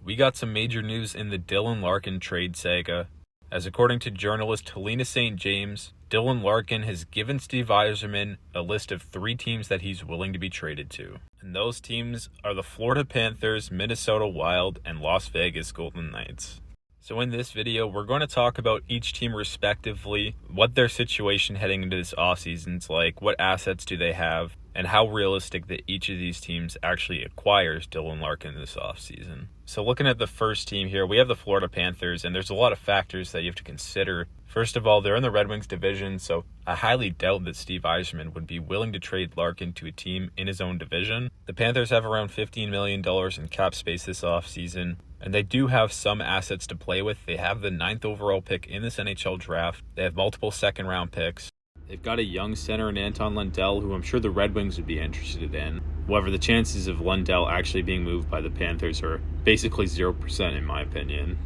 we got some major news in the Dylan Larkin trade saga, as according to journalist Helena St. James, Dylan Larkin has given Steve Yzerman a list of 3 teams that he's willing to be traded to. And those teams are the Florida Panthers, Minnesota Wild, and Las Vegas Golden Knights. So in this video, we're going to talk about each team respectively, what their situation heading into this offseason is like, what assets do they have, and how realistic that each of these teams actually acquires Dylan Larkin this offseason. So looking at the first team here, we have the Florida Panthers, and there's a lot of factors that you have to consider. First of all, they're in the Red Wings division, so I highly doubt that Steve Yzerman would be willing to trade Larkin to a team in his own division. The Panthers have around $15 million in cap space this offseason, and they do have some assets to play with. They have the 9th overall pick in this NHL draft. They have multiple second-round picks. They've got a young center in Anton Lundell, who I'm sure the Red Wings would be interested in. However, the chances of Lundell actually being moved by the Panthers are basically 0% in my opinion.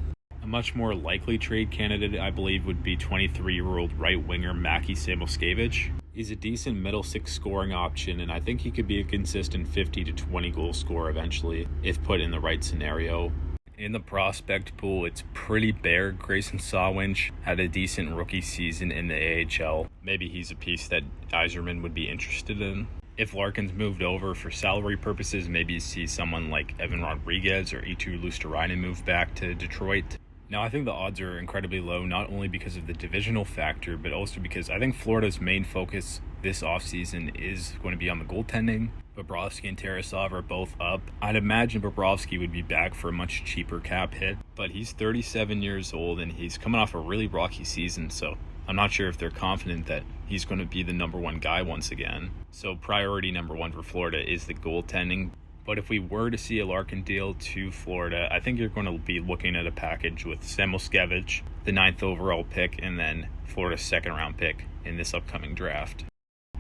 A much more likely trade candidate, I believe, would be 23-year-old right winger Mackie Samoskevich. He's a decent middle six scoring option, and I think he could be a consistent 50 to 20 goal scorer eventually, if put in the right scenario. In the prospect pool, it's pretty bare. Grayson Sawinch had a decent rookie season in the AHL. Maybe he's a piece that Yzerman would be interested in. If Larkin's moved over for salary purposes, maybe you see someone like Evan Rodriguez or Eetu Luostarinen move back to Detroit. Now, I think the odds are incredibly low, not only because of the divisional factor, but also because I think Florida's main focus this offseason is going to be on the goaltending. Bobrovsky and Tarasov are both up. I'd imagine Bobrovsky would be back for a much cheaper cap hit, but he's 37 years old and he's coming off a really rocky season, so I'm not sure if they're confident that he's going to be the number one guy once again. So priority number one for Florida is the goaltending. But if we were to see a Larkin deal to Florida, I think you're going to be looking at a package with Samoskevich, the 9th overall pick, and then Florida's second-round pick in this upcoming draft.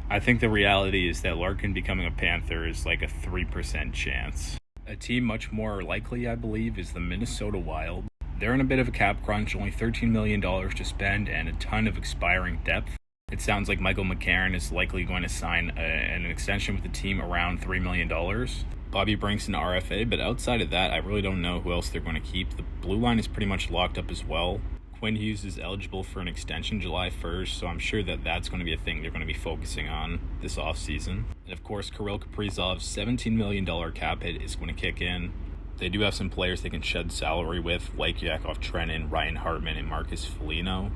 I think the reality is that Larkin becoming a Panther is like a 3% chance. A team much more likely, I believe, is the Minnesota Wild. They're in a bit of a cap crunch, only $13 million to spend and a ton of expiring depth. It sounds like Michael McCarron is likely going to sign an extension with the team around $3 million. Bobby Brink's an RFA, but outside of that, I really don't know who else they're going to keep. The blue line is pretty much locked up as well. Quinn Hughes is eligible for an extension July 1st, so I'm sure that that's going to be a thing they're going to be focusing on this offseason. And of course, Kirill Kaprizov's $17 million cap hit is going to kick in. They do have some players they can shed salary with, like Yakov Trenin, Ryan Hartman, and Marcus Foligno.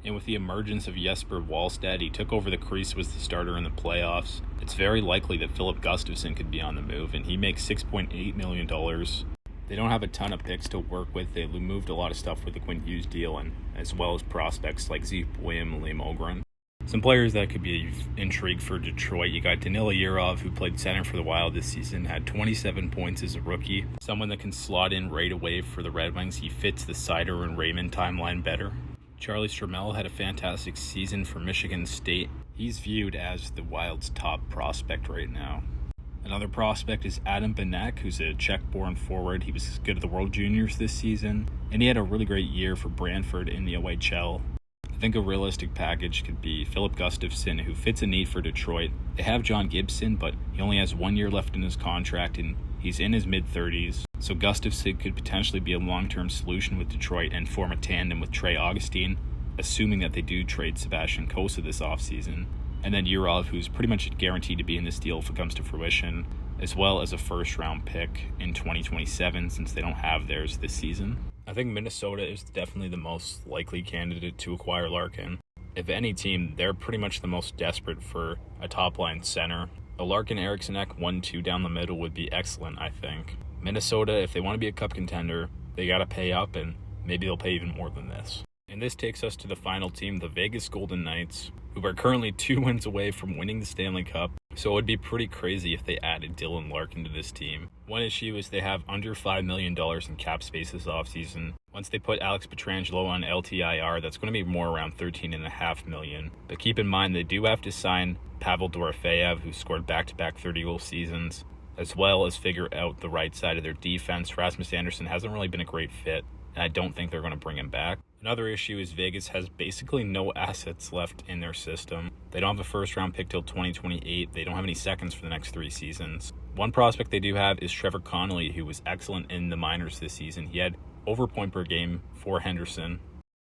And with the emergence of Jesper Wallstedt, he took over the crease, was the starter in the playoffs. It's very likely that Philip Gustafsson could be on the move, and he makes $6.8 million. They don't have a ton of picks to work with. They moved a lot of stuff with the Quinn Hughes deal, and as well as prospects like Zeke William and Liam Ogren. Some players that could be intrigued for Detroit. You got Danila Yurov, who played center for the Wild this season, had 27 points as a rookie. Someone that can slot in right away for the Red Wings. He fits the Sider and Raymond timeline better. Charlie Stramel had a fantastic season for Michigan State. He's viewed as the Wild's top prospect right now. Another prospect is Adam Benek, who's a Czech-born forward. He was good at the World Juniors this season, and he had a really great year for Brantford in the OHL. I think a realistic package could be Philip Gustafsson, who fits a need for Detroit. They have John Gibson, but he only has 1 year left in his contract, and he's in his mid-30s. So Gustafsson could potentially be a long-term solution with Detroit and form a tandem with Trey Augustine, assuming that they do trade Sebastian Cossa this offseason. And then Yurov, who's pretty much guaranteed to be in this deal if it comes to fruition, as well as a first-round pick in 2027 since they don't have theirs this season. I think Minnesota is definitely the most likely candidate to acquire Larkin. If any team, they're pretty much the most desperate for a top-line center. A Larkin-Eriksson-Ek 1-2 down the middle would be excellent, I think. Minnesota, if they want to be a cup contender, they got to pay up, and maybe they'll pay even more than this. And this takes us to the final team, the Vegas Golden Knights, who are currently 2 wins away from winning the Stanley Cup, so it would be pretty crazy if they added Dylan Larkin to this team. One issue is they have under $5 million in cap space this offseason. Once they put Alex Pietrangelo on LTIR, that's going to be more around $13.5 million. But keep in mind, they do have to sign Pavel Dorofeyev, who scored back-to-back 30-goal seasons, as well as figure out the right side of their defense. Rasmus Andersson hasn't really been a great fit, and I don't think they're going to bring him back. Another issue is Vegas has basically no assets left in their system. They don't have a first-round pick till 2028. They don't have any seconds for the next 3 seasons. One prospect they do have is Trevor Connolly, who was excellent in the minors this season. He had over point per game for Henderson.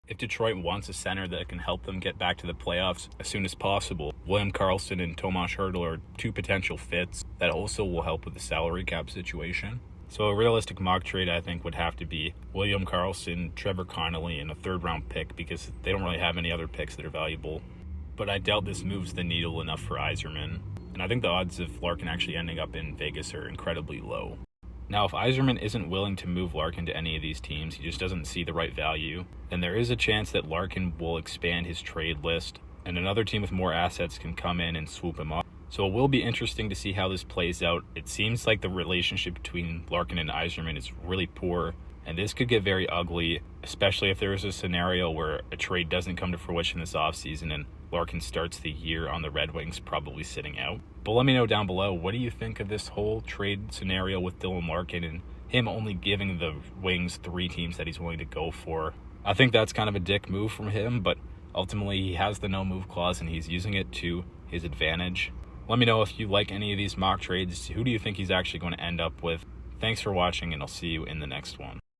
If Detroit wants a center that can help them get back to the playoffs as soon as possible, William Karlsson and Tomas Hertl are 2 potential fits that also will help with the salary cap situation. So a realistic mock trade, I think, would have to be William Karlsson, Trevor Connolly, and a 3rd-round pick because they don't really have any other picks that are valuable. But I doubt this moves the needle enough for Yzerman, and I think the odds of Larkin actually ending up in Vegas are incredibly low. Now, if Yzerman isn't willing to move Larkin to any of these teams, he just doesn't see the right value, then there is a chance that Larkin will expand his trade list, and another team with more assets can come in and swoop him up. So it will be interesting to see how this plays out. It seems like the relationship between Larkin and Yzerman is really poor, and this could get very ugly, especially if there is a scenario where a trade doesn't come to fruition this offseason and Larkin starts the year on the Red Wings probably sitting out. But let me know down below, what do you think of this whole trade scenario with Dylan Larkin and him only giving the Wings 3 teams that he's willing to go for? I think that's kind of a dick move from him, but ultimately he has the no-move clause and he's using it to his advantage. Let me know if you like any of these mock trades. Who do you think he's actually going to end up with? Thanks for watching, and I'll see you in the next one.